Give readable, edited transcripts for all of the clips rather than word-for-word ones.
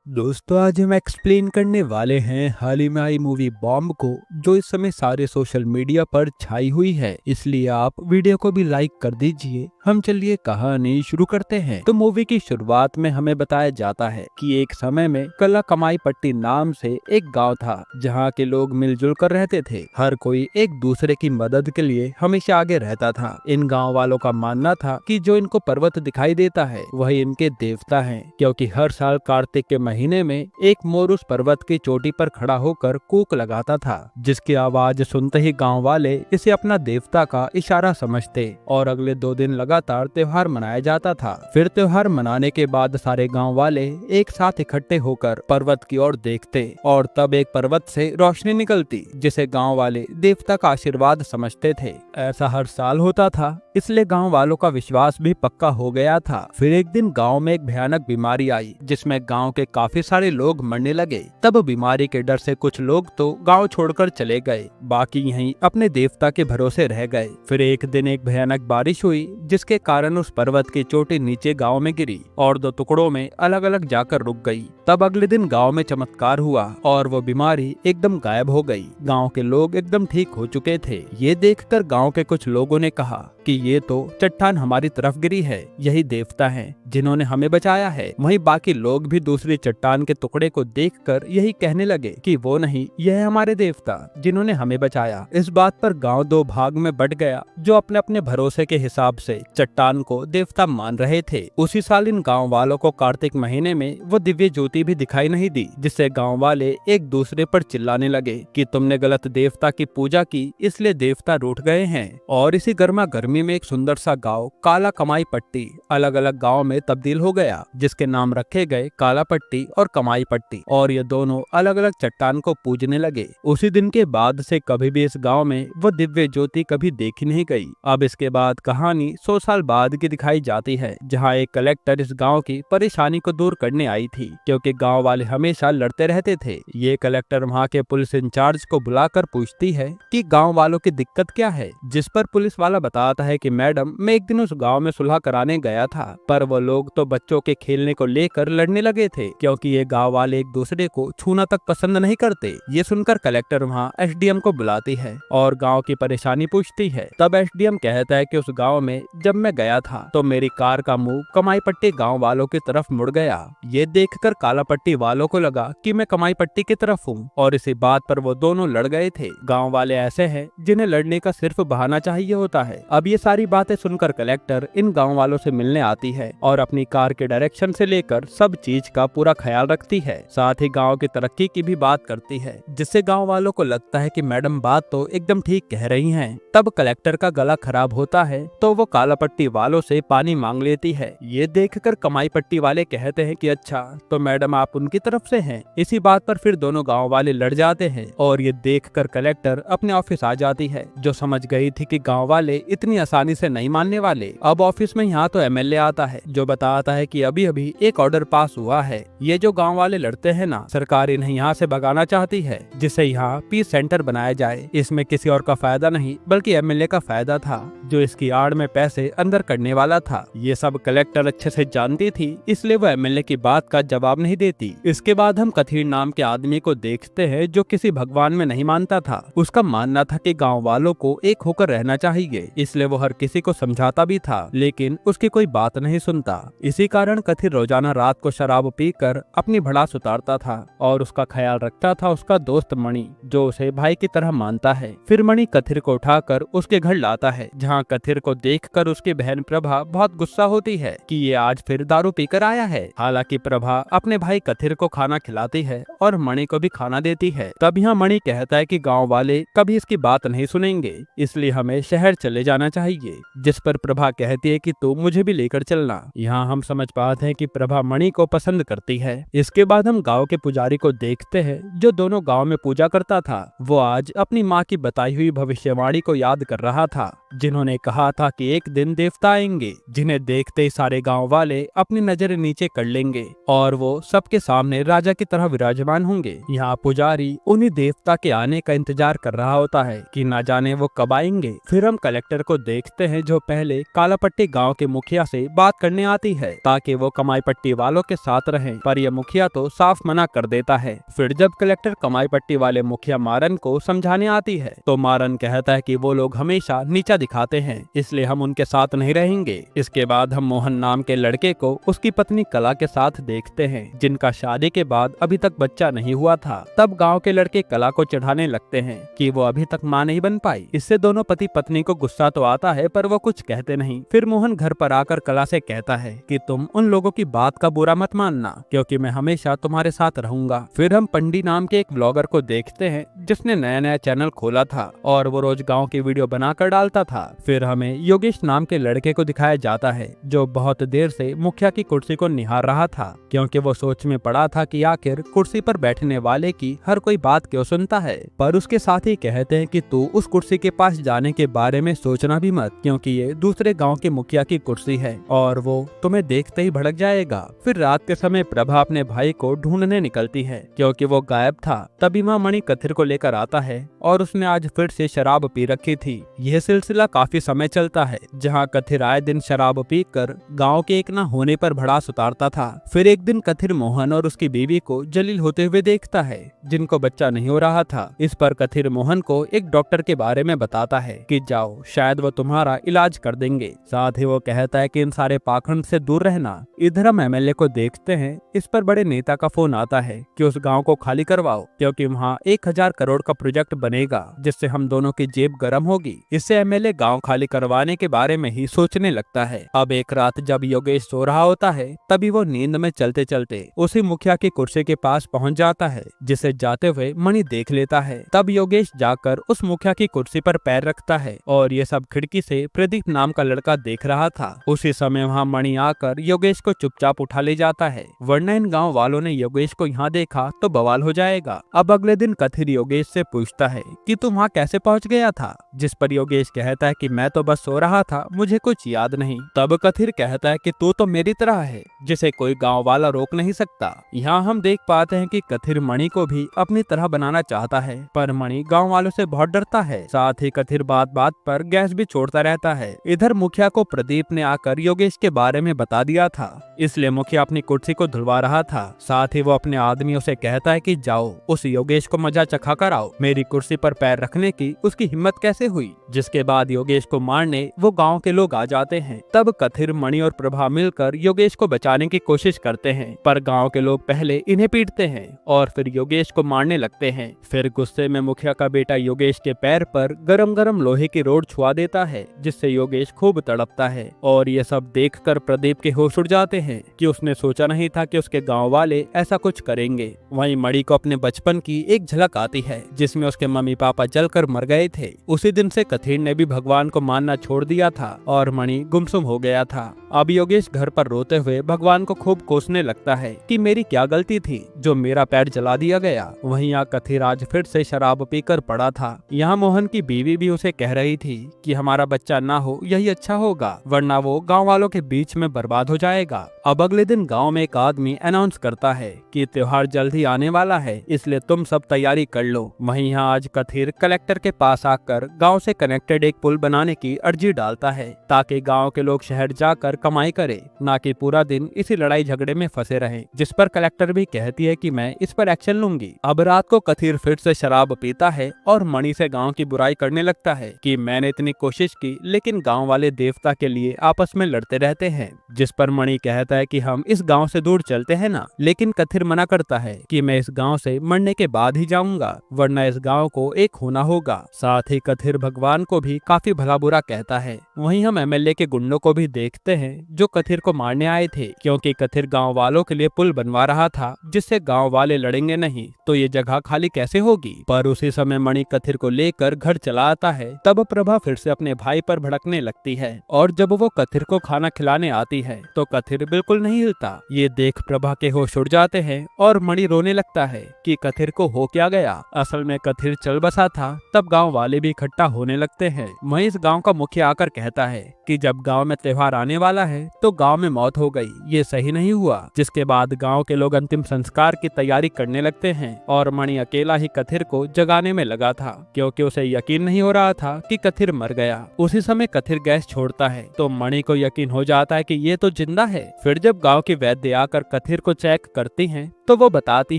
दोस्तों आज हम एक्सप्लेन करने वाले हैं हाल ही में आई मूवी बॉम्ब को, जो इस समय सारे सोशल मीडिया पर छाई हुई है। इसलिए आप वीडियो को भी लाइक कर दीजिए। हम चलिए कहानी शुरू करते हैं। तो मूवी की शुरुआत में हमें बताया जाता है कि एक समय में कला कमाई पट्टी नाम से एक गांव था, जहां के लोग मिलजुल कर रहते थे। हर कोई एक दूसरे की मदद के लिए हमेशा आगे रहता था। इन गाँव वालों का मानना था कि जो इनको पर्वत दिखाई देता है वही इनके देवता है, क्योंकि हर साल कार्तिक के महीने में एक मोर उस पर्वत की चोटी पर खड़ा होकर कूक लगाता था, जिसकी आवाज सुनते ही गांव वाले इसे अपना देवता का इशारा समझते और अगले 2 दिन लगातार त्योहार मनाया जाता था। फिर त्योहार मनाने के बाद सारे गांव वाले एक साथ इकट्ठे होकर पर्वत की ओर देखते और तब एक पर्वत से रोशनी निकलती, जिसे गांव वाले देवता का आशीर्वाद समझते थे। ऐसा हर साल होता था, इसलिए गांव वालों का विश्वास भी पक्का हो गया था। फिर एक दिन गांव में एक भयानक बीमारी आई, जिसमें गांव के काफी सारे लोग मरने लगे। तब बीमारी के डर से कुछ लोग तो गांव छोड़कर चले गए, बाकी यहीं अपने देवता के भरोसे रह गए। फिर एक दिन एक भयानक बारिश हुई, जिसके कारण उस पर्वत की चोटी नीचे गांव में गिरी और 2 टुकड़ों में अलग अलग जाकर रुक गई। तब अगले दिन गांव में चमत्कार हुआ और वो बीमारी एकदम गायब हो गई। गांव के लोग एकदम ठीक हो चुके थे। ये देखकर गांव के कुछ लोगों ने कहा कि ये तो चट्टान हमारी तरफ गिरी है, यही देवता हैं जिन्होंने हमें बचाया है। वहीं बाकी लोग भी दूसरी चट्टान के टुकड़े को देखकर यही कहने लगे कि वो नहीं, यह है हमारे देवता जिन्होंने हमें बचाया। इस बात पर गांव 2 भाग में बट गया। जो अपने अपने भरोसे के हिसाब से चट्टान को देवता मान रहे थे। उसी साल इन गाँव वालों को कार्तिक महीने में वो दिव्य ज्योति भी दिखाई नहीं दी, जिससे गाँव वाले एक दूसरे पर चिल्लाने लगे कि तुमने गलत देवता की पूजा की, इसलिए देवता रूठ गए हैं। और इसी गर्मा गर्मी में एक सुंदर सा गांव काला कमाई पट्टी अलग अलग गांव में तब्दील हो गया, जिसके नाम रखे गए काला पट्टी और कमाई पट्टी। और ये दोनों अलग अलग चट्टान को पूजने लगे। उसी दिन के बाद से कभी भी इस गांव में वो दिव्य ज्योति कभी देखी नहीं गई। अब इसके बाद कहानी 100 साल बाद की दिखाई जाती है, जहाँ एक कलेक्टर इस गाँव की परेशानी को दूर करने आई थी, क्योंकि गाँव वाले हमेशा लड़ते रहते थे। ये कलेक्टर वहाँ के पुलिस इंचार्ज को बुलाकर पूछती है कि गाँव वालों की दिक्कत क्या है, जिस पर पुलिस वाला बताता है कि मैडम, मैं एक दिन उस गांव में सुलह कराने गया था, पर वो लोग तो बच्चों के खेलने को लेकर लड़ने लगे थे, क्योंकि ये गांव वाले एक दूसरे को छूना तक पसंद नहीं करते। ये सुनकर कलेक्टर वहाँ एसडीएम को बुलाती है और गांव की परेशानी पूछती है। तब एसडीएम कहता है कि उस गांव में जब मैं गया था तो मेरी कार का मुंह कमाई पट्टी गाँव वालों की तरफ मुड़ गया। ये देखकर काला पट्टी वालों को लगा कि मैं कमाई पट्टी की तरफ हूँ और इसी बात पर वो दोनों लड़ गए थे। गाँव वाले ऐसे हैं जिन्हें लड़ने का सिर्फ बहाना चाहिए होता है। अब ये सारी बातें सुनकर कलेक्टर इन गांव वालों से मिलने आती है और अपनी कार के डायरेक्शन से लेकर सब चीज का पूरा ख्याल रखती है। साथ ही गांव की तरक्की की भी बात करती है, जिससे गांव वालों को लगता है कि मैडम बात तो एकदम ठीक कह रही हैं। तब कलेक्टर का गला खराब होता है तो वो काला पट्टी वालों से पानी मांग लेती है। ये देखकर कमाई पट्टी वाले कहते हैं कि अच्छा, तो मैडम आप उनकी तरफ से हैं। इसी बात पर फिर दोनों गाँव वाले लड़ जाते हैं और ये देखकर कलेक्टर अपने ऑफिस आ जाती है, जो समझ गई थी कि गाँव वाले इतनी आसानी से नहीं मानने वाले। अब ऑफिस में यहाँ तो एमएलए आता है, जो बताता है कि अभी अभी एक ऑर्डर पास हुआ है। ये जो गांव वाले लड़ते हैं ना, सरकार इन्हें यहाँ से भगाना चाहती है, जिससे यहाँ पीस सेंटर बनाया जाए। इसमें किसी और का फायदा नहीं बल्कि एमएलए का फायदा था, जो इसकी आड़ में पैसे अंदर करने वाला था। ये सब कलेक्टर अच्छे से जानती थी, इसलिए वो एमएलए की बात का जवाब नहीं देती। इसके बाद हम कथीर नाम के आदमी को देखते हैं, जो किसी भगवान में नहीं मानता था। उसका मानना था कि गाँव वालों को एक होकर रहना चाहिए, इसलिए वो हर किसी को समझाता भी था, लेकिन उसकी कोई बात नहीं सुनता। इसी कारण कथिर रोजाना रात को शराब पीकर अपनी भड़ास उतारता था और उसका ख्याल रखता था उसका दोस्त मणि, जो उसे भाई की तरह मानता है। फिर मणि कथिर को उठाकर उसके घर लाता है, जहाँ कथिर को देखकर उसकी बहन प्रभा बहुत गुस्सा होती है कि ये आज फिर दारू पीकर आया है। हालांकि प्रभा अपने भाई कथिर को खाना खिलाती है और मणि को भी खाना देती है। तब यहाँ मणि कहता है कि गाँव वाले कभी इसकी बात नहीं सुनेंगे, इसलिए हमें शहर चले जाना चाहिए। जिस पर प्रभा कहती है कि तुम मुझे भी लेकर चलना। यहाँ हम समझ पाते हैं कि प्रभा मणि को पसंद करती है। इसके बाद हम गांव के पुजारी को देखते हैं, जो दोनों गांव में पूजा करता था। वो आज अपनी माँ की बताई हुई भविष्यवाणी को याद कर रहा था जिन्होंने कहा था कि एक दिन देवता आएंगे जिन्हें देखते ही सारे गांव वाले अपनी नजर नीचे कर लेंगे और वो सबके सामने राजा की तरह विराजमान होंगे। यहाँ पुजारी उन्हीं देवता के आने का इंतजार कर रहा होता है कि ना जाने वो कब आएंगे। फिर हम कलेक्टर को देखते हैं जो पहले कालापट्टी गांव के मुखिया से बात करने आती है ताकि वो कमाई पट्टी वालों के साथ रहें, पर यह मुखिया तो साफ मना कर देता है। फिर जब कलेक्टर कमाई पट्टी वाले मुखिया मारन को समझाने आती है तो मारन कहता है कि वो लोग हमेशा नीचा दिखाते हैं, इसलिए हम उनके साथ नहीं रहेंगे। इसके बाद हम मोहन नाम के लड़के को उसकी पत्नी कला के साथ देखते हैं जिनका शादी के बाद अभी तक बच्चा नहीं हुआ था। तब गाँव के लड़के कला को चढ़ाने लगते हैं कि वो अभी तक माँ नहीं बन पाई। इससे दोनों पति पत्नी को गुस्सा तो आता है पर वो कुछ कहते नहीं। फिर मोहन घर पर आकर कला से कहता है कि तुम उन लोगों की बात का बुरा मत मानना क्योंकि मैं हमेशा तुम्हारे साथ रहूंगा। फिर हम पंडी नाम के एक ब्लॉगर को देखते हैं जिसने नया नया चैनल खोला था और वो रोज गाँव की वीडियो बनाकर डालता था। फिर हमें योगेश नाम के लड़के को दिखाया जाता है जो बहुत देर से मुखिया की कुर्सी को निहार रहा था क्योंकि वो सोच में पड़ा था कि आखिर कुर्सी पर बैठने वाले की हर कोई बात क्यों सुनता है। पर उसके साथ ही कहते हैं कि तू उस कुर्सी के पास जाने के बारे में सोचना भी मत क्योंकि ये दूसरे गांव के मुखिया की कुर्सी है और वो तुम्हें देखते ही भड़क जाएगा। फिर रात के समय प्रभा अपने भाई को ढूंढने निकलती है क्योंकि वो गायब था। तभी माँ मणि कथिर को लेकर आता है और उसने आज फिर से शराब पी रखी थी। यह सिलसिला काफी समय चलता है जहाँ कथिर आए दिन शराब पीकर गांव के एक न होने पर भड़ास उतारता था। फिर एक दिन कथिर मोहन और उसकी बीवी को जलील होते हुए देखता है जिनको बच्चा नहीं हो रहा था। इस पर कथिर मोहन को एक डॉक्टर के बारे में बताता है कि जाओ शायद वो तुम्हारा इलाज कर देंगे। साथ ही वो कहता है कि इन सारे पाखंड से दूर रहना। इधर हम एमएलए को देखते हैं। इस पर बड़े नेता का फोन आता है कि उस गांव को खाली करवाओ क्योंकि वहाँ 1000 करोड़ का प्रोजेक्ट बनेगा जिससे हम दोनों की जेब गर्म होगी। इससे एमएलए गांव खाली करवाने के बारे में ही सोचने लगता है। अब एक रात जब योगेश सो रहा होता है तभी वो नींद में चलते चलते उसी मुखिया की कुर्सी के पास पहुंच जाता है जिसे जाते हुए मणि देख लेता है। तब योगेश जाकर उस मुखिया की कुर्सी पर पैर रखता है और ये सब खिड़की से प्रदीप नाम का लड़का देख रहा था। उसी समय वहाँ मणि आकर योगेश को चुपचाप उठा ले जाता है वरना इन गाँव वालों ने योगेश को यहाँ देखा तो बवाल हो जाएगा। अब अगले दिन कथिर योगेश से पूछता है कि तुम वहाँ कैसे पहुँच गया था, जिस पर योगेश कहता है कि मैं तो बस सो रहा था, मुझे कुछ याद नहीं। तब कथिर कहता है कि तू तो मेरी तरह है जिसे कोई गाँव वाला रोक नहीं सकता। यहाँ हम देख पाते हैं कि कथिर मणि को भी अपनी तरह बनाना चाहता है पर मणि गाँव वालों से बहुत डरता है। साथ ही कथिर बात बात पर गैस भी छोड़ता रहता है। इधर मुखिया को प्रदीप ने आकर योगेश के बारे में बता दिया था इसलिए मुखिया अपनी कुर्सी को धुलवा रहा था। साथ ही वो अपने आदमियों से कहता है कि जाओ उस योगेश को मजा चखा कर आओ, मेरी कुर्सी पर पैर रखने की उसकी हिम्मत कैसे हुई। जिसके बाद योगेश को मारने वो गांव के लोग आ जाते हैं। तब कथिर मणि और प्रभा मिलकर योगेश को बचाने की कोशिश करते हैं पर गांव के लोग पहले इन्हें पीटते हैं और फिर योगेश को मारने लगते हैं। फिर गुस्से में मुखिया का बेटा योगेश के पैर पर गरम गरम लोहे की रोड छुआ देता है जिससे योगेश खूब तड़पता है और ये सब देखकर प्रदीप के होश उड़ जाते हैं कि उसने सोचा नहीं था कि उसके गांव वाले ऐसा कुछ करेंगे। वहीं मणि को अपने बचपन की एक झलक आती है जिसमें उसके मम्मी पापा जलकर मर गए थे। उसी दिन से कथिर ने भी भगवान को मानना छोड़ दिया था और मणि गुमसुम हो गया था। अब योगेश घर पर रोते हुए भगवान को खूब कोसने लगता है कि मेरी क्या गलती थी जो मेरा पैर जला दिया गया। वहीं यहाँ कथिर आज फिर से शराब पीकर पड़ा था। यहाँ मोहन की बीवी भी उसे कह रही थी कि हमारा बच्चा ना हो यही अच्छा होगा वरना वो गांव वालों के बीच में बर्बाद हो जाएगा। अब अगले दिन गांव में एक आदमी अनाउंस करता है कि त्योहार जल्द ही आने वाला है इसलिए तुम सब तैयारी कर लो। वहीं यहाँ आज कथिर कलेक्टर के पास आकर गांव से कनेक्टेड एक पुल बनाने की अर्जी डालता है ताकि गांव के लोग शहर जाकर कमाई करे ना कि पूरा दिन इसी लड़ाई झगड़े में फंसे रहे। जिस पर कलेक्टर भी कहती है कि मैं इस पर एक्शन लूंगी। अब रात को कथिर फिर से शराब पीता है और मणि से गांव की बुराई करने लगता है कि मैंने इतनी कोशिश की लेकिन गांव वाले देवता के लिए आपस में लड़ते रहते हैं। जिस पर मणि कहता है कि हम इस गांव से दूर चलते हैं ना, लेकिन कथिर मना करता है कि मैं इस गांव से मरने के बाद ही जाऊंगा वरना इस गांव को एक होना होगा। साथ ही कथिर भगवान को भी काफी भला बुरा कहता है। वहीं हम एमएलए के गुंडों को भी देखते हैं जो कथिर को मारने आए थे क्योंकि कथिर गांव वालों के लिए पुल बनवा रहा था जिससे गांव वाले लड़ेंगे नहीं तो ये जगह खाली कैसे होगी। पर उसी समय मणि कथिर को लेकर घर चला आता है। तब प्रभा फिर से अपने भाई पर भड़कने लगती है और जब वो कथिर को खाना खिलाने आती है तो कथिर बिल्कुल बिल्कुल नहीं हिलता। ये देख प्रभा के होश उड़ जाते हैं और मणि रोने लगता है कि कथिर को हो क्या गया। असल में कथिर चल बसा था। तब गांव वाले भी इकट्ठा होने लगते हैं। वहीं इस गांव का मुखिया आकर कहता है कि जब गांव में त्योहार आने वाला है तो गांव में मौत हो गई, ये सही नहीं हुआ। जिसके बाद गांव के लोग अंतिम संस्कार की तैयारी करने लगते हैं और मणि अकेला ही कथिर को जगाने में लगा था, क्योंकि उसे यकीन नहीं हो रहा था कि कथिर मर गया। उसी समय कथिर गैस छोड़ता है तो मणि को यकीन हो जाता है कि ये तो जिंदा है। फिर जब गांव के वैद्य आकर कथिर को चेक करती हैं तो वो बताती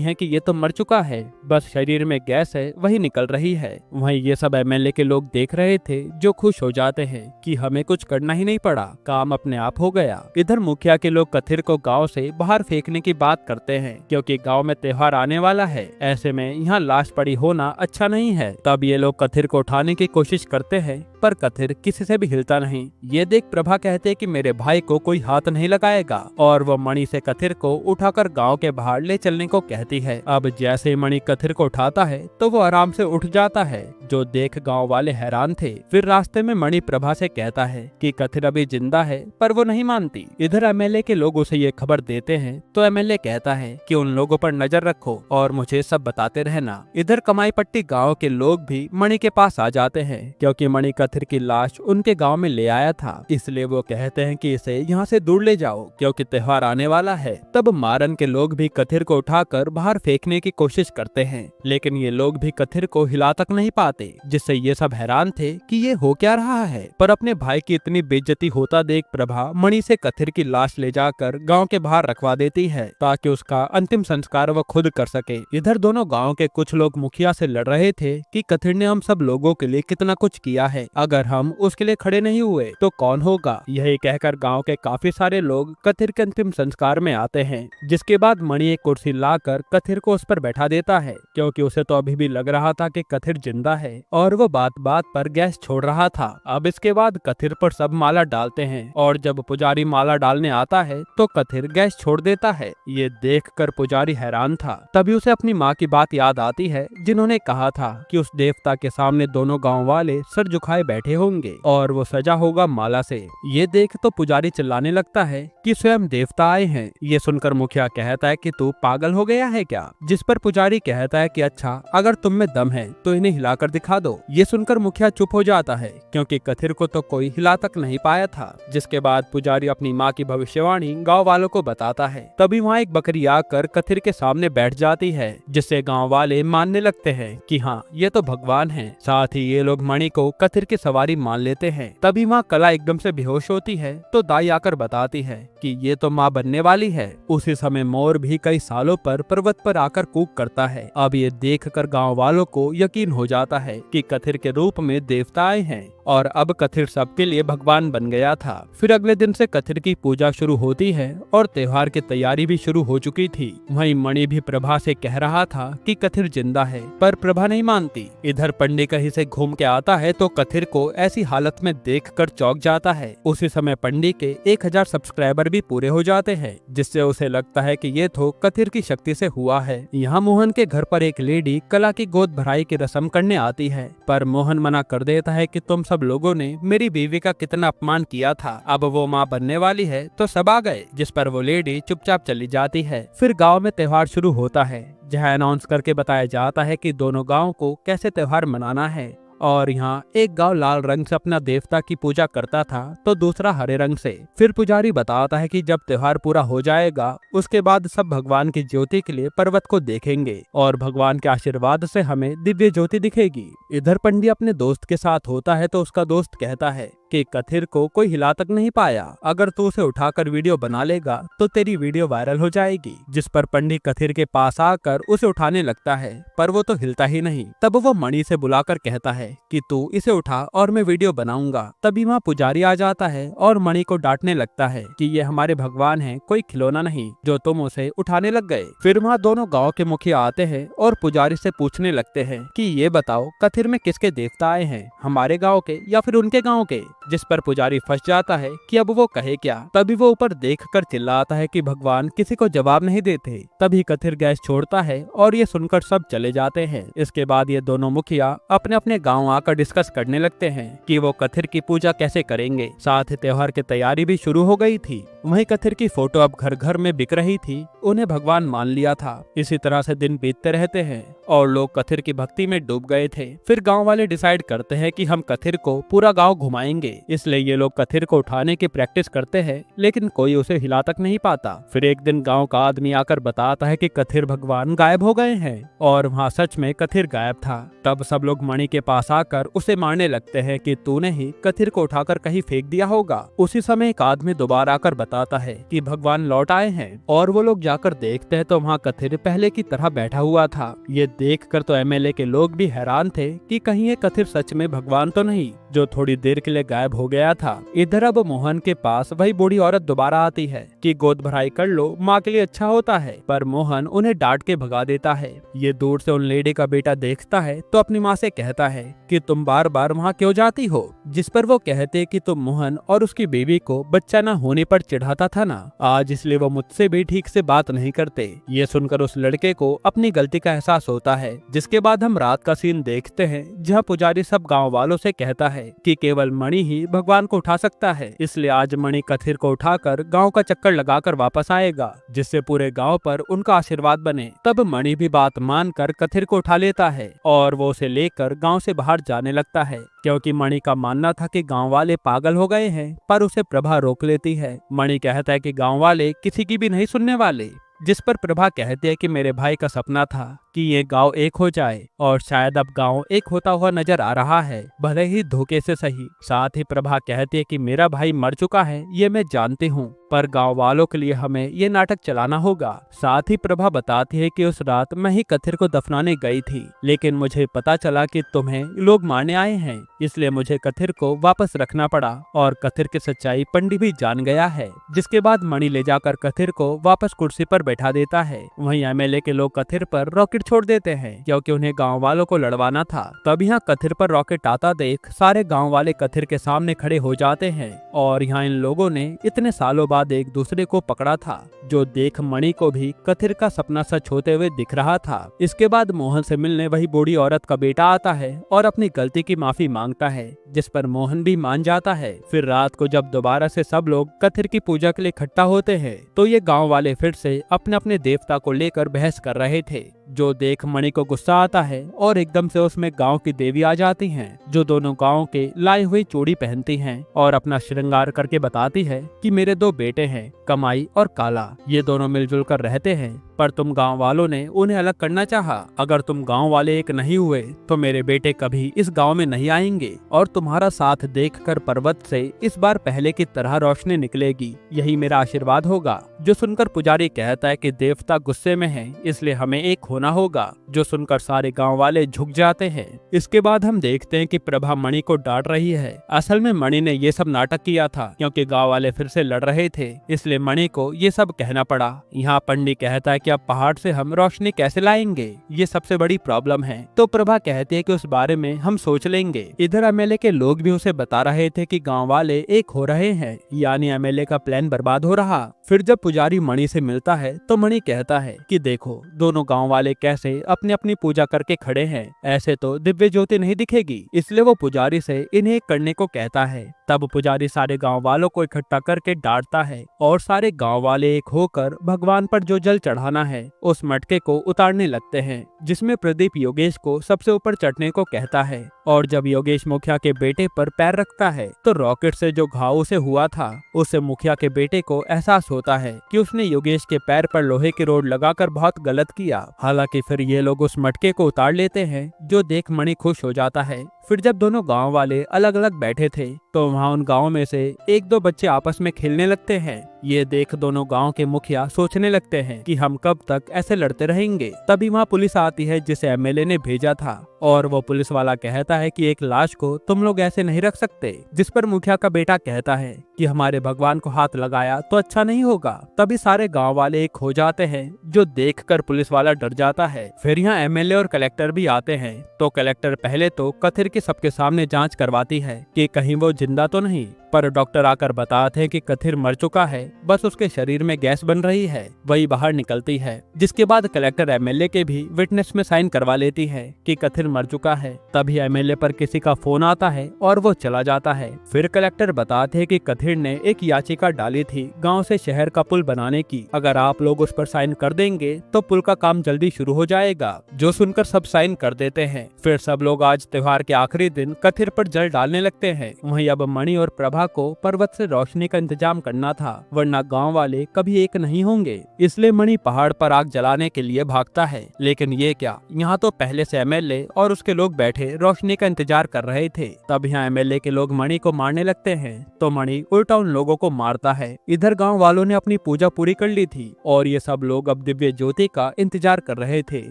हैं कि ये तो मर चुका है, बस शरीर में गैस है वही निकल रही है। वहीं ये सब एमएलए के लोग देख रहे थे, जो खुश हो जाते हैं कि हमें कुछ करना ही नहीं पड़ा, काम अपने आप हो गया। इधर मुखिया के लोग कथिर को गांव से बाहर फेंकने की बात करते हैं, क्योंकि गांव में त्योहार आने वाला है, ऐसे में यहाँ लाश पड़ी होना अच्छा नहीं है। तब ये लोग कथिर को उठाने की कोशिश करते हैं, पर कथिर किसी से भी हिलता नहीं। ये देख प्रभा कहते हैं कि मेरे भाई को कोई हाथ नहीं लगाएगा, और वो मणि से कथिर को उठाकर गांव के बाहर ले चलने को कहती है। अब जैसे मणि कथिर को उठाता है तो वो आराम से उठ जाता है, जो देख गांव वाले हैरान थे। फिर रास्ते में मणि प्रभा से कहता है कि कथिर अभी जिंदा है, पर वो नहीं मानती। इधर एमएलए के लोग उसे ये खबर देते हैं तो एमएलए कहता है कि उन लोगों पर नजर रखो और मुझे सब बताते रहना। इधर कमाई पट्टी गाँव के लोग भी मणि के पास आ जाते हैं, क्योंकि मणि कथिर की लाश उनके गांव में ले आया था, इसलिए वो कहते हैं कि इसे यहाँ से दूर ले जाओ, क्योंकि त्योहार आने वाला है। तब मारन के लोग भी कथिर को उठाकर बाहर फेंकने की कोशिश करते हैं, लेकिन ये लोग भी कथिर को हिला तक नहीं पाते, जिससे ये सब हैरान थे कि ये हो क्या रहा है। पर अपने भाई की इतनी बेइज्जती होता देख प्रभा मणि से कथिर की लाश ले जाकर गांव के बाहर रखवा देती है, ताकि उसका अंतिम संस्कार वो खुद कर सके। इधर दोनों गाँव के कुछ लोग मुखिया से लड़ रहे थे कि कथिर ने हम सब लोगों के लिए कितना कुछ किया है, अगर हम उसके लिए खड़े नहीं हुए तो कौन होगा। यही कहकर गांव के काफी सारे लोग कथिर के अंतिम संस्कार में आते हैं, जिसके बाद मणि एक कुर्सी लाकर कथिर को उस पर बैठा देता है, क्योंकि उसे तो अभी भी लग रहा था कि कथिर जिंदा है और वो बात बात पर गैस छोड़ रहा था। अब इसके बाद कथिर पर सब माला डालते हैं, और जब पुजारी माला डालने आता है तो कथिर गैस छोड़ देता है। ये देखकर पुजारी हैरान था। तभी उसे अपनी माँ की बात याद आती है, जिन्होंने कहा था कि उस देवता के सामने दोनों गाँव वाले सर झुकाए बैठे होंगे और वो सजा होगा माला से। ये देख तो पुजारी चिल्लाने लगता है कि स्वयं देवता आए हैं। ये सुनकर मुखिया कहता है कि तू पागल हो गया है क्या। जिस पर पुजारी कहता है कि अच्छा, अगर तुम में दम है तो इन्हें हिलाकर दिखा दो। ये सुनकर मुखिया चुप हो जाता है, क्योंकि कथिर को तो कोई हिला तक नहीं पाया था। जिसके बाद पुजारी अपनी माँ की भविष्यवाणी गाँव वालों को बताता है। तभी वहाँ एक बकरी आकर कथिर के सामने बैठ जाती है, जिससे गाँव वाले मानने लगते हैं कि हाँ, ये तो भगवान है। साथ ही ये लोग मणि को कथिर की सवारी मान लेते हैं। तभी माँ कला एकदम से बेहोश होती है तो दाई आकर बताती है कि ये तो माँ बनने वाली है। उसी समय मोर भी कई सालों पर पर्वत पर आकर कूक करता है। अब ये देखकर गांव वालों को यकीन हो जाता है कि कथिर के रूप में देवता आए हैं और अब कथिर सबके लिए भगवान बन गया था। फिर अगले दिन से कथिर की पूजा शुरू होती है और त्योहार की तैयारी भी शुरू हो चुकी थी। वहीं मणि भी प्रभा से कह रहा था कि कथिर जिंदा है, पर प्रभा नहीं मानती। इधर पंडित कहीं से घूम के आता है तो कथिर को ऐसी हालत में देखकर चौंक जाता है। उसी समय पंडित के 1000 सब्सक्राइबर भी पूरे हो जाते हैं, जिससे उसे लगता है कि ये तो कथिर की शक्ति से हुआ है। यहाँ मोहन के घर पर एक लेडी कला की गोद भराई की रस्म करने आती है, पर मोहन मना कर देता है कि तुम सब लोगों ने मेरी बीवी का कितना अपमान किया था, अब वो माँ बनने वाली है तो सब आ गए। जिस पर वो लेडी चुपचाप चली जाती है। फिर गाँव में त्योहार शुरू होता है, जहाँ अनाउंस करके बताया जाता है कि दोनों गाँव को कैसे त्योहार मनाना है। और यहाँ एक गांव लाल रंग से अपना देवता की पूजा करता था तो दूसरा हरे रंग से। फिर पुजारी बताता है कि जब त्योहार पूरा हो जाएगा उसके बाद सब भगवान की ज्योति के लिए पर्वत को देखेंगे और भगवान के आशीर्वाद से हमें दिव्य ज्योति दिखेगी। इधर पंडित अपने दोस्त के साथ होता है तो उसका दोस्त कहता है कि कथिर को कोई हिला तक नहीं पाया, अगर तू उसे उठाकर वीडियो बना लेगा तो तेरी वीडियो वायरल हो जाएगी। जिस पर पंडित कथिर के पास आकर उसे उठाने लगता है, पर वो तो हिलता ही नहीं। तब वो मणि से बुलाकर कहता है कि तू इसे उठा और मैं वीडियो बनाऊंगा। तभी वहाँ पुजारी आ जाता है और मणि को डांटने लगता है कि ये हमारे भगवान है, कोई खिलौना नहीं जो तुम उसे उठाने लग गए। फिर वहाँ दोनों गाँव के मुखिया आते हैं और पुजारी से पूछने लगते हैं कि ये बताओ कथिर में किसके देवता आए हैं, हमारे गाँव के या फिर उनके गाँव के। जिस पर पुजारी फंस जाता है कि अब वो कहे क्या। तभी वो ऊपर देखकर चिल्लाता है कि भगवान किसी को जवाब नहीं देते। तभी कथिर गैस छोड़ता है और ये सुनकर सब चले जाते हैं। इसके बाद ये दोनों मुखिया अपने अपने गाँव आकर डिस्कस करने लगते हैं कि वो कथिर की पूजा कैसे करेंगे। साथ ही त्योहार की तैयारी भी शुरू हो गई थी। वहीं कथिर की फोटो अब घर घर में बिक रही थी। उन्हें भगवान मान लिया था। इसी तरह से दिन बीतते रहते हैं और लोग कथिर की भक्ति में डूब गए थे। फिर गांव वाले डिसाइड करते हैं कि हम कथिर को पूरा गांव घुमाएंगे। इसलिए ये लोग कथिर को उठाने की प्रैक्टिस करते हैं, लेकिन कोई उसे हिला तक नहीं पाता। फिर एक दिन गांव का आदमी आकर बताता है कि कथिर भगवान गायब हो गए हैं और वहाँ सच में कथिर गायब था। तब सब लोग मणि के पास आकर उसे मारने लगते हैं कि तूने ही कथिर को उठाकर कहीं फेंक दिया होगा। उसी समय एक आदमी दोबारा आकर बताता है कि भगवान लौट आए हैं और वो लोग जाकर देखते हैं तो वहाँ कथिर पहले की तरह बैठा हुआ था। ये देखकर तो एमएलए के लोग भी हैरान थे कि कहीं ये कथिर सच में भगवान तो नहीं जो थोड़ी देर के लिए गायब हो गया था। इधर अब मोहन के पास वही बूढ़ी औरत दोबारा आती है कि गोद भराई कर लो, माँ के लिए अच्छा होता है, पर मोहन उन्हें डांट के भगा देता है। ये दूर से उन लेडी का बेटा देखता है तो अपनी माँ से कहता है कि तुम बार बार वहाँ क्यों जाती हो, जिस पर वो कहते कि तुम मोहन और उसकी बीवी को बच्चा न होने पर चिढ़ाता था ना आज, इसलिए वो मुझसे भी ठीक से बात नहीं करते। ये सुनकर उस लड़के को अपनी गलती का एहसास होता है। जिसके बाद हम रात का सीन देखते हैं जहाँ पुजारी सब गाँव वालों से कहता है कि केवल मणि ही भगवान को उठा सकता है, इसलिए आज मणि कथिर को उठाकर गांव का चक्कर लगाकर वापस आएगा, जिससे पूरे गांव पर उनका आशीर्वाद बने। तब मणि भी बात मानकर कथिर को उठा लेता है और वो उसे लेकर गांव से बाहर जाने लगता है, क्योंकि मणि का मानना था कि गांव वाले पागल हो गए हैं, पर उसे प्रभा रोक लेती है। मणि कहता है कि गांव वाले किसी की भी नहीं सुनने वाले, जिस पर प्रभा कहती है कि मेरे भाई का सपना था कि ये गांव एक हो जाए और शायद अब गांव एक होता हुआ नजर आ रहा है, भले ही धोखे से सही। साथ ही प्रभा कहती है कि मेरा भाई मर चुका है, ये मैं जानती हूँ, पर गांव वालों के लिए हमें ये नाटक चलाना होगा। साथ ही प्रभा बताती है कि उस रात मैं ही कथिर को दफनाने गई थी, लेकिन मुझे पता चला कि तुम्हें लोग मारने आए हैं, इसलिए मुझे कथिर को वापस रखना पड़ा और कथिर की सच्चाई पंडित भी जान गया है। जिसके बाद मणि ले जाकर कथिर को वापस कुर्सी पर बैठा देता है। वहीं एमएलए के लोग कथिर पर रॉकेट छोड़ देते हैं क्योंकि उन्हें गांव वालों को लड़वाना था। तब यहाँ कथिर पर रॉकेट आता देख सारे गांव वाले कथिर के सामने खड़े हो जाते हैं और यहाँ इन लोगों ने इतने सालों बाद एक दूसरे को पकड़ा था, जो देख मणि को भी कथिर का सपना सच होते हुए दिख रहा था। इसके बाद मोहन से मिलने वही बूढ़ी औरत का बेटा आता है और अपनी गलती की माफी मांगता है, जिस पर मोहन भी मान जाता है। फिर रात को जब दोबारा से सब लोग कथिर की पूजा के लिए इकट्ठा होते हैं तो ये गांव वाले फिर से अपने अपने देवता को लेकर बहस कर रहे थे, जो देख मणि को गुस्सा आता है और एकदम से उसमें गांव की देवी आ जाती हैं, जो दोनों गांव के लाई हुई चूड़ी पहनती हैं और अपना श्रृंगार करके बताती है कि मेरे दो बेटे हैं, कमाई और काला, ये दोनों मिलजुल कर रहते हैं, पर तुम गांव वालों ने उन्हें अलग करना चाहा। अगर तुम गांव वाले एक नहीं हुए तो मेरे बेटे कभी इस गांव में नहीं आएंगे और तुम्हारा साथ देखकर पर्वत से इस बार पहले की तरह रोशनी निकलेगी, यही मेरा आशीर्वाद होगा। जो सुनकर पुजारी कहता है कि देवता गुस्से में हैं, इसलिए हमें एक होना होगा, जो सुनकर सारे गांव वाले झुक जाते हैं। इसके बाद हम देखते हैं कि प्रभा मणि को डांट रही है। असल में मणि ने ये सब नाटक किया था क्योंकि गांव वाले फिर से लड़ रहे थे, इसलिए मणि को ये सब कहना पड़ा। यहाँ पंडित कहता है कि अब पहाड़ से हम रोशनी कैसे लाएंगे, ये सबसे बड़ी प्रॉब्लम है। तो प्रभा कहती है कि उस बारे में हम सोच लेंगे। इधर एमएलए के लोग भी उसे बता रहे थे कि गांव वाले एक हो रहे हैं, यानी एमएलए का प्लान बर्बाद हो रहा। फिर जब पुजारी मणि से मिलता है तो मणि कहता है कि देखो दोनों गांव वाले कैसे अपनी अपनी पूजा करके खड़े हैं, ऐसे तो दिव्य ज्योति नहीं दिखेगी, इसलिए वो पुजारी से इन्हें करने को कहता है। तब पुजारी सारे गांव वालों को इकट्ठा करके डांटता है और सारे गांव वाले एक होकर भगवान पर जो जल चढ़ाना है उस मटके को उतारने लगते हैं, जिसमें प्रदीप योगेश को सबसे ऊपर चढ़ने को कहता है। और जब योगेश मुखिया के बेटे पर पैर रखता है तो रॉकेट से जो घाव उसे हुआ था उससे मुखिया के बेटे को एहसास होता है कि उसने योगेश के पैर पर लोहे की रोड लगाकर बहुत गलत किया। हालांकि फिर ये लोग उस मटके को उतार लेते हैं, जो देख मणि खुश हो जाता है। फिर जब दोनों गांव वाले अलग अलग बैठे थे तो वहाँ उन गाँव में से एक दो बच्चे आपस में खेलने लगते हैं ये देख दोनों गांव के मुखिया सोचने लगते हैं कि हम कब तक ऐसे लड़ते रहेंगे। तभी वहाँ पुलिस आती है जिसे एमएलए ने भेजा था, और वो पुलिस वाला कहता है कि एक लाश को तुम लोग ऐसे नहीं रख सकते। जिस पर मुखिया का बेटा कहता है कि हमारे भगवान को हाथ लगाया तो अच्छा नहीं होगा। तभी सारे गांव वाले एक हो जाते हैं, जो देखकर पुलिस वाला डर जाता है। फिर यहाँ एमएलए और कलेक्टर भी आते हैं। तो कलेक्टर पहले तो कथिर की सबके सामने जांच करवाती है कि कहीं वो जिंदा तो नहीं, पर डॉक्टर आकर बताते हैं कि कथिर मर चुका है, बस उसके शरीर में गैस बन रही है, वही बाहर निकलती है। जिसके बाद कलेक्टर एमएलए के भी विटनेस में साइन करवा लेती है कि कथिर मर चुका है। तभी एमएलए पर किसी का फोन आता है और वो चला जाता है। फिर कलेक्टर बताते हैं कि कथिर ने एक याचिका डाली थी गांव से शहर का पुल बनाने की, अगर आप लोग उस पर साइन कर देंगे तो पुल का काम जल्दी शुरू हो जाएगा। जो सुनकर सब साइन कर देते हैं। फिर सब लोग आज त्योहार के आखिरी दिन कथिर पर जल डालने लगते हैं। वहीं अब मणि और प्रभा को पर्वत से रोशनी का इंतजाम करना था, वरना गांव वाले कभी एक नहीं होंगे। इसलिए मणि पहाड़ पर आग जलाने के लिए भागता है। लेकिन ये क्या, यहाँ तो पहले से एमएलए और उसके लोग बैठे रोशनी का इंतजार कर रहे थे। तब यहाँ एमएलए के लोग मणि को मारने लगते हैं, तो मणि उल्टा उन लोगों को मारता है। इधर गांव वालों ने अपनी पूजा पूरी कर ली थी और ये सब लोग अब दिव्य ज्योति का इंतजार कर रहे थे,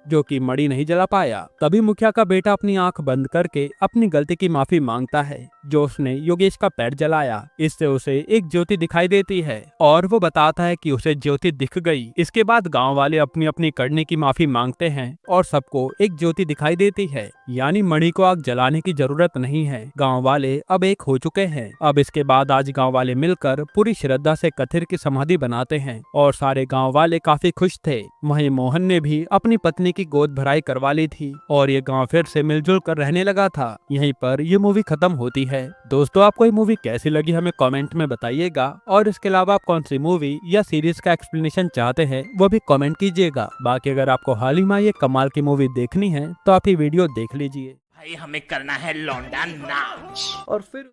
जो कि मणि नहीं जला पाया। तभी मुखिया का बेटा अपनी आंख बंद करके अपनी गलती की माफी मांगता है, जो उसने योगेश का पैर जलाया। इससे उसे एक ज्योति दिखाई देती है और वो बताता है कि उसे ज्योति दिख गई। इसके बाद गांव वाले अपनी अपनी करने की माफी मांगते हैं और सबको एक ज्योति दिखाई देती है, यानी मणि को आग जलाने की जरूरत नहीं है। गांव वाले अब एक हो चुके हैं। अब इसके बाद आज गांव वाले मिलकर पूरी श्रद्धा से कथिर की समाधि बनाते हैं और सारे गांव वाले काफी खुश थे। वहीं मोहन ने भी अपनी पत्नी की गोद भराई करवा ली थी और ये गांव फिर से मिलजुल कर रहने लगा था। यहीं पर ये मूवी खत्म होती है। दोस्तों, आपको ये मूवी कैसी लगी हमें कमेंट में बताइएगा, और इसके अलावा आप कौन सी मूवी या सीरीज का एक्सप्लेनेशन चाहते हैं वो भी कमेंट कीजिएगा। बाकी अगर आपको हाल ही में ये कमाल की मूवी देखनी है तो आप ये वीडियो देख लीजिए। भाई हमें करना है लौंडा नाच। और फिर